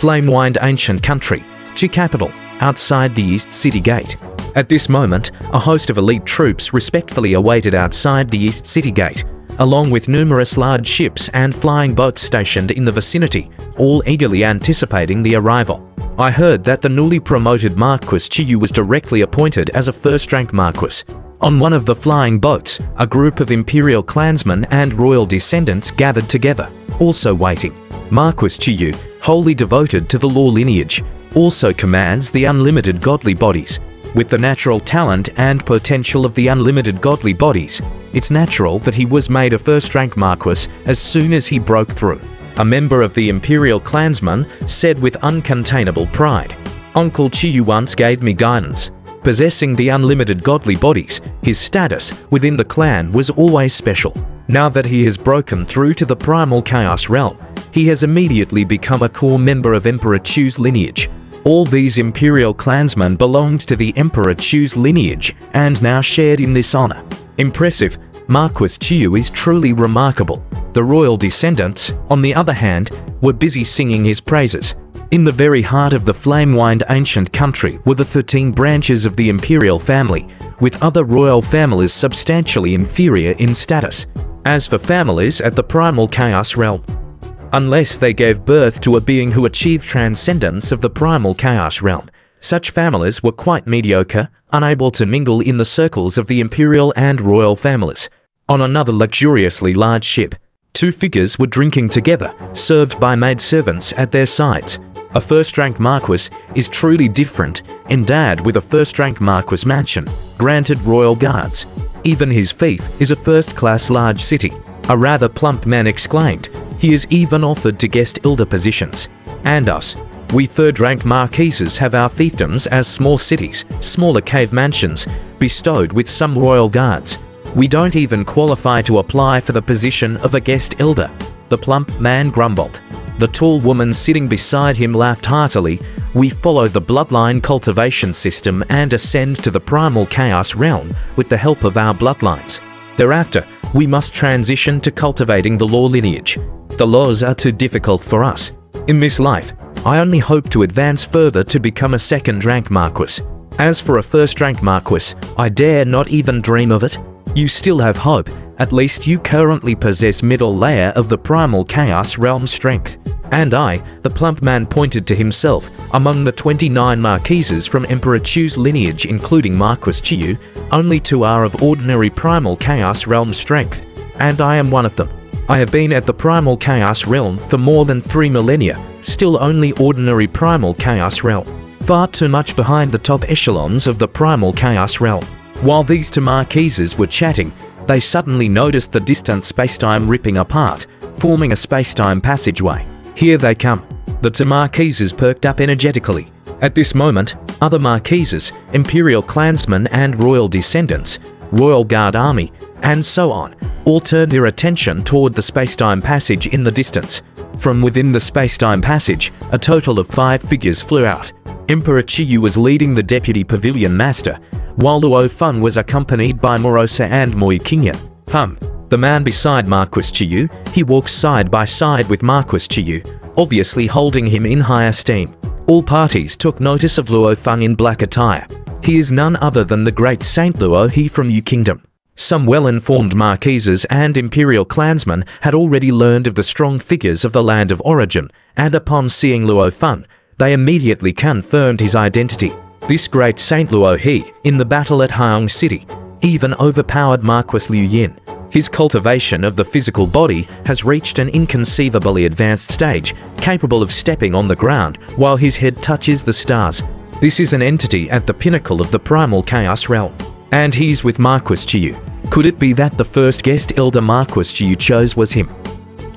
flame-wined ancient country, Chi capital, outside the East City Gate. At this moment, a host of elite troops respectfully awaited outside the East City Gate, along with numerous large ships and flying boats stationed in the vicinity, all eagerly anticipating the arrival. I heard that the newly promoted Marquis Chiyu was directly appointed as a first-rank Marquis. On one of the flying boats, a group of imperial clansmen and royal descendants gathered together, also waiting. Marquis Chiyu, wholly devoted to the law lineage, also commands the unlimited godly bodies. With the natural talent and potential of the unlimited godly bodies, it's natural that he was made a first-rank Marquis as soon as he broke through. A member of the imperial clansmen said with uncontainable pride, "Uncle Chiyu once gave me guidance. Possessing the unlimited godly bodies, his status within the clan was always special. Now that he has broken through to the primal chaos realm, he has immediately become a core member of Emperor Chu's lineage." All these imperial clansmen belonged to the Emperor Chu's lineage and now shared in this honor. Impressive. Marquis Chiyu is truly remarkable. The royal descendants, on the other hand, were busy singing his praises. In the very heart of the flame-wined ancient country were the 13 branches of the imperial family, with other royal families substantially inferior in status. As for families at the primal chaos realm, unless they gave birth to a being who achieved transcendence of the primal chaos realm, such families were quite mediocre, unable to mingle in the circles of the imperial and royal families. On another luxuriously large ship, two figures were drinking together, served by maidservants at their sides. A first-rank Marquis is truly different, endowed with a first-rank Marquis mansion, granted royal guards. Even his fief is a first-class large city. A rather plump man exclaimed. He is even offered to guest elder positions. And us, we third-rank marquises have our fiefdoms as small cities, smaller cave mansions, bestowed with some royal guards. We don't even qualify to apply for the position of a guest elder, the plump man grumbled. The tall woman sitting beside him laughed heartily. We follow the bloodline cultivation system and ascend to the primal chaos realm with the help of our bloodlines. Thereafter, we must transition to cultivating the law lineage. The laws are too difficult for us. In this life, I only hope to advance further to become a second-rank Marquis. As for a first-rank Marquis, I dare not even dream of it. You still have hope. At least you currently possess middle layer of the primal chaos realm strength. And I, the plump man pointed to himself, among the 29 marquises from Emperor Chu's lineage including Marquis Chiyu, only 2 are of ordinary primal chaos realm strength, and I am one of them. I have been at the primal chaos realm for more than 3 millennia, still only ordinary primal chaos realm. Far too much behind the top echelons of the primal chaos realm. While these two marquises were chatting, they suddenly noticed the distant spacetime ripping apart, forming a spacetime passageway. Here they come. The two marquises perked up energetically. At this moment, other marquises, imperial clansmen and royal descendants, royal guard army, and so on, all turned their attention toward the spacetime passage in the distance. From within the spacetime passage, a total of 5 figures flew out. Emperor Chiyu was leading the deputy pavilion master, while Luo Feng was accompanied by Morosa and Moi Qingyan. The man beside Marquis Chiyu, he walks side by side with Marquis Chiyu, obviously holding him in high esteem. All parties took notice of Luo Feng in black attire. He is none other than the great Saint Luo He from Yu Kingdom. Some well-informed marquises and imperial clansmen had already learned of the strong figures of the land of origin, and upon seeing Luo Feng, they immediately confirmed his identity. This great Saint Luo He, in the battle at Haiyang City, even overpowered Marquis Liu Yin. His cultivation of the physical body has reached an inconceivably advanced stage, capable of stepping on the ground while his head touches the stars. This is an entity at the pinnacle of the primal chaos realm. And he's with Marquis Chiyu. Could it be that the first guest elder Marquis Chiyu chose was him?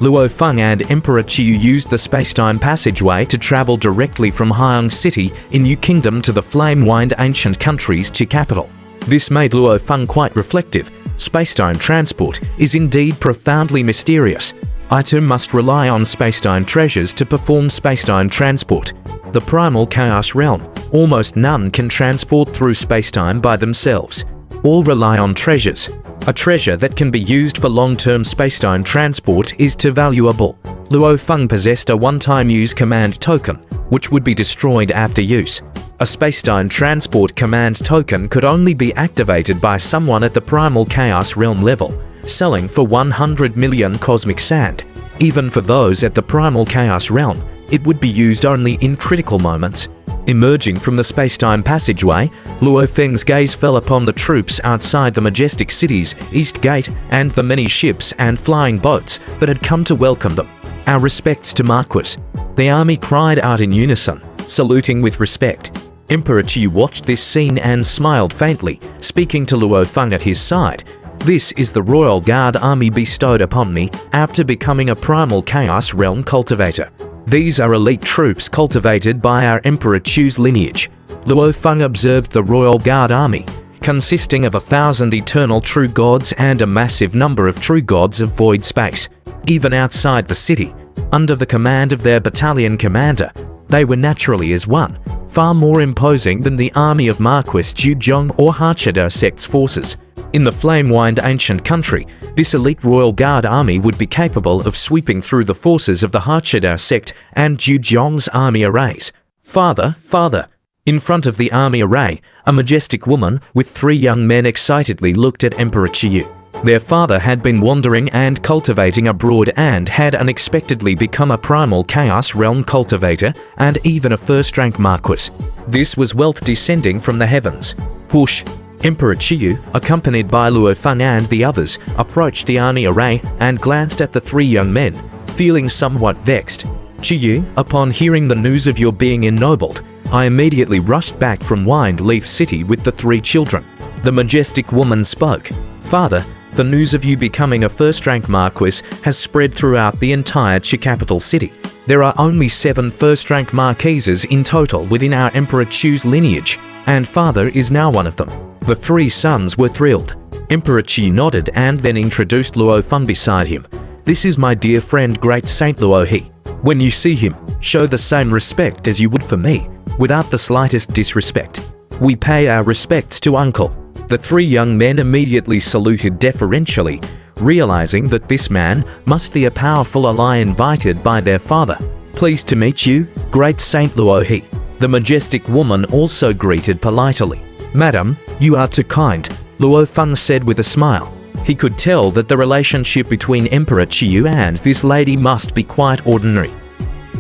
Luo Feng and Emperor Chiyu used the spacetime passageway to travel directly from Haiyang City in Yu Kingdom to the flame-wined ancient country's Chi capital. This made Luo Feng quite reflective. Spacetime transport is indeed profoundly mysterious. I too must rely on spacetime treasures to perform spacetime transport. The primal chaos realm, almost none can transport through spacetime by themselves. All rely on treasures. A treasure that can be used for long-term spacetime transport is too valuable. Luo Feng possessed a one-time use command token, which would be destroyed after use. A spacetime transport command token could only be activated by someone at the Primal Chaos Realm level, selling for 100 million cosmic sand. Even for those at the Primal Chaos Realm, it would be used only in critical moments. Emerging from the spacetime passageway, Luo Feng's gaze fell upon the troops outside the majestic city's East Gate and the many ships and flying boats that had come to welcome them. "Our respects to Marquis," the army cried out in unison, saluting with respect. Emperor Qiyu watched this scene and smiled faintly, speaking to Luo Feng at his side. "This is the Royal Guard army bestowed upon me after becoming a Primal Chaos Realm cultivator. These are elite troops cultivated by our Emperor Qiyu's lineage." Luo Feng observed the Royal Guard army, consisting of 1,000 eternal true gods and a massive number of true gods of void space. Even outside the city, under the command of their battalion commander, they were naturally as one, far more imposing than the army of Marquis Zhuzhong or Hachida sect's forces. In the flame-wined ancient country, this elite Royal Guard army would be capable of sweeping through the forces of the Hachida sect and Zhuzhong's army arrays. Father! In front of the army array, a majestic woman with 3 young men excitedly looked at Emperor Qiyu. Their father had been wandering and cultivating abroad and had unexpectedly become a Primal Chaos Realm cultivator and even a first-rank Marquis. This was wealth descending from the heavens. Push! Emperor Qiyu, accompanied by Luo Feng and the others, approached the army array and glanced at the 3 young men, feeling somewhat vexed. "Qiyu, upon hearing the news of your being ennobled, I immediately rushed back from Wind Leaf City with the 3 children." The majestic woman spoke. "Father, the news of you becoming a first-rank Marquis has spread throughout the entire Qi capital city. There are only 7 first-rank Marquises in total within our Emperor Qiyu's lineage, and father is now one of them." The 3 sons were thrilled. Emperor Qiyu nodded and then introduced Luo Feng beside him. "This is my dear friend Great Saint Luo He. When you see him, show the same respect as you would for me, without the slightest disrespect. We pay our respects to Uncle." The 3 young men immediately saluted deferentially, realizing that this man must be a powerful ally invited by their father. "Pleased to meet you, Great Saint Luo He." The majestic woman also greeted politely. "Madam, you are too kind," Luo Feng said with a smile. He could tell that the relationship between Emperor Qiyu and this lady must be quite ordinary.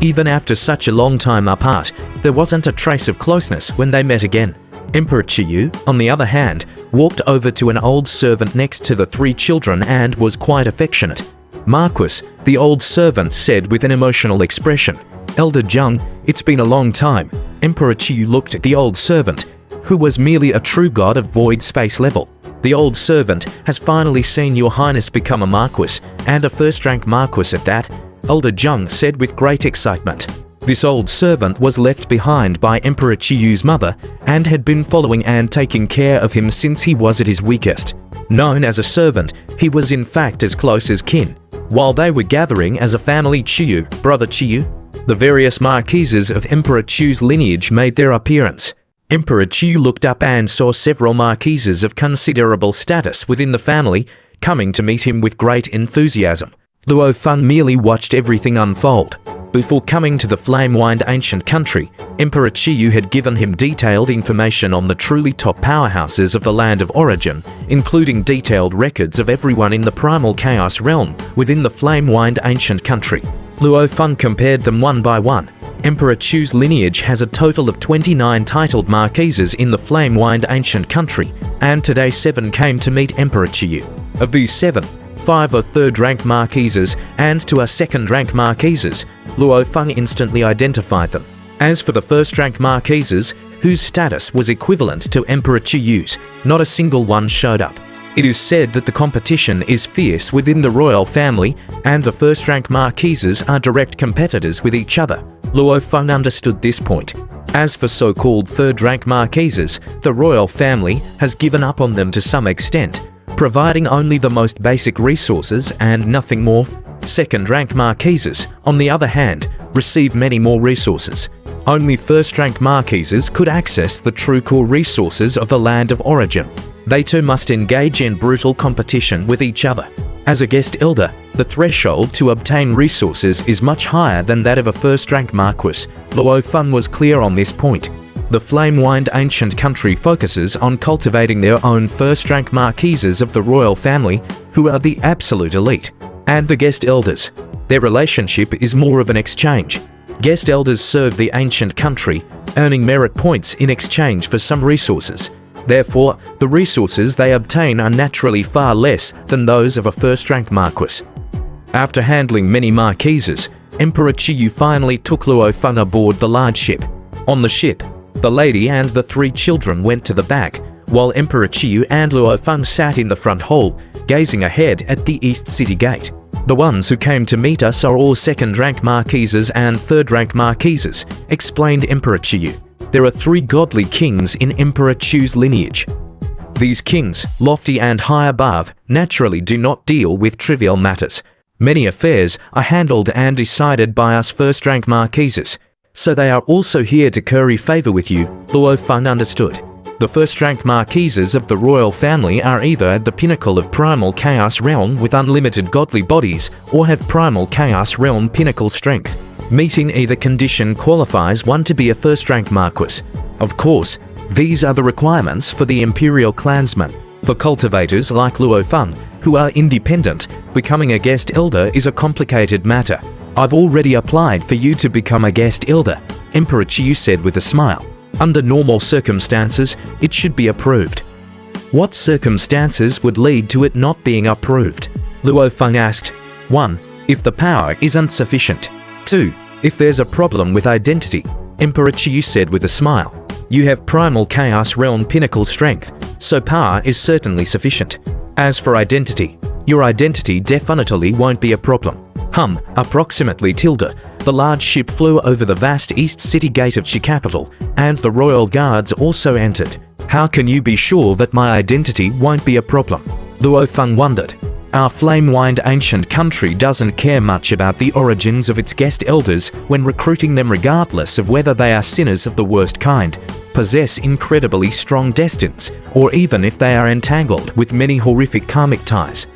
Even after such a long time apart, there wasn't a trace of closeness when they met again. Emperor Qiyu, on the other hand, walked over to an old servant next to the 3 children and was quite affectionate. "Marquis," the old servant said with an emotional expression. "Elder Zheng, it's been a long time." Emperor Qiyu looked at the old servant, who was merely a true god of void space level. "The old servant has finally seen your highness become a Marquis, and a first-rank Marquis at that," Elder Zheng said with great excitement. This old servant was left behind by Emperor Qiyu's mother and had been following and taking care of him since he was at his weakest. Known as a servant, he was in fact as close as kin. While they were gathering as a family, Qiyu, brother Qiyu, the various Marquises of Emperor Qiyu's lineage made their appearance. Emperor Qiyu looked up and saw several Marquises of considerable status within the family coming to meet him with great enthusiasm. Luo Feng merely watched everything unfold. Before coming to the flame-wined ancient country, Emperor Qiyu had given him detailed information on the truly top powerhouses of the land of origin, including detailed records of everyone in the Primal Chaos Realm within the flame-wined ancient country. Luo Feng compared them one by one. Emperor Qiyu's lineage has a total of 29 titled Marquises in the flame-wined ancient country, and today 7 came to meet Emperor Qiyu. Of these 7, 5 are third-rank Marquises, and 2 are second-rank Marquises. Luo Feng instantly identified them. As for the first-rank Marquises, whose status was equivalent to Emperor Qiyu's, not a single one showed up. It is said that the competition is fierce within the royal family, and the first-rank Marquises are direct competitors with each other. Luo Feng understood this point. As for so-called third-rank Marquises, the royal family has given up on them to some extent, providing only the most basic resources and nothing more. Second-rank Marquises, on the other hand, receive many more resources. Only first-rank Marquises could access the true core resources of the land of origin. They too must engage in brutal competition with each other. As a guest elder, the threshold to obtain resources is much higher than that of a first-rank marquis. Luo Feng was clear on this point. The flame-wined ancient country focuses on cultivating their own first-rank marquises of the royal family, who are the absolute elite, and the guest elders. Their relationship is more of an exchange. Guest elders serve the ancient country, earning merit points in exchange for some resources. Therefore, the resources they obtain are naturally far less than those of a first-rank marquis. After handling many marquises, Emperor Qiyu finally took Luo Feng aboard the large ship. On the ship, the lady and the 3 children went to the back, while Emperor Qiyu and Luo Feng sat in the front hall, gazing ahead at the East City Gate. The ones who came to meet us are all second-rank marquises and third-rank marquises, explained Emperor Qiyu. There are 3 godly kings in Emperor Qiu's lineage. These kings, lofty and high above, naturally do not deal with trivial matters. Many affairs are handled and decided by us first-rank marquises, so they are also here to curry favor with you, Luo Feng understood. The first-rank marquises of the royal family are either at the pinnacle of primal chaos realm with unlimited godly bodies or have primal chaos realm pinnacle strength. Meeting either condition qualifies one to be a first-rank marquis. Of course, these are the requirements for the imperial clansmen. For cultivators like Luo Feng, who are independent, becoming a guest elder is a complicated matter. I've already applied for you to become a guest elder, Emperor Qiyu said with a smile. Under normal circumstances, it should be approved. What circumstances would lead to it not being approved? Luo Feng asked. 1. If the power isn't sufficient. 2. If there's a problem with identity, Emperor Qiyu said with a smile. You have primal chaos realm pinnacle strength, so power is certainly sufficient. As for identity, your identity definitely won't be a problem. Approximately tilde. The large ship flew over the vast East City Gate of Qi capital, and the royal guards also entered. How can you be sure that my identity won't be a problem? Luo Feng wondered. Our flame-wined ancient country doesn't care much about the origins of its guest elders when recruiting them regardless of whether they are sinners of the worst kind, possess incredibly strong destines, or even if they are entangled with many horrific karmic ties.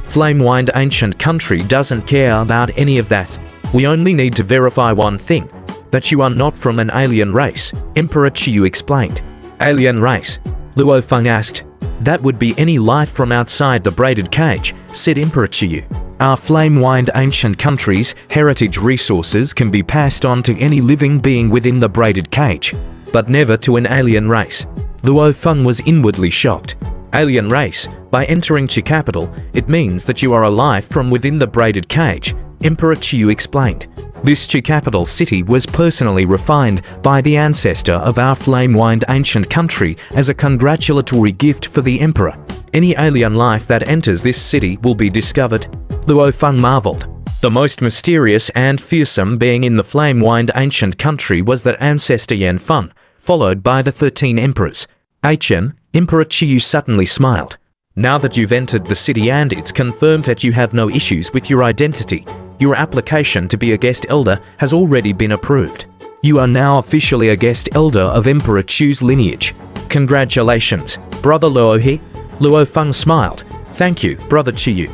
Flame-wined ancient country doesn't care about any of that. We only need to verify one thing, that you are not from an alien race, Emperor Qiyu explained. Alien race? Luo Feng asked. That would be any life from outside the braided cage, said Emperor Qiyu. Our flame-wined ancient country's heritage resources can be passed on to any living being within the braided cage, but never to an alien race. Luo Feng was inwardly shocked. Alien race? By entering Qi capital, it means that you are alive from within the braided cage, Emperor Qiyu explained. This Qi capital city was personally refined by the ancestor of our flame-wined ancient country as a congratulatory gift for the emperor. Any alien life that enters this city will be discovered. Luo Feng marveled. The most mysterious and fearsome being in the flame-wined ancient country was that ancestor Yan Feng, followed by the 13 emperors. Emperor Qiyu suddenly smiled. Now that you've entered the city and it's confirmed that you have no issues with your identity, your application to be a guest elder has already been approved. You are now officially a guest elder of Emperor Qiu's lineage. Congratulations, Brother Luo He. Luo Feng smiled. Thank you, Brother Qiyu.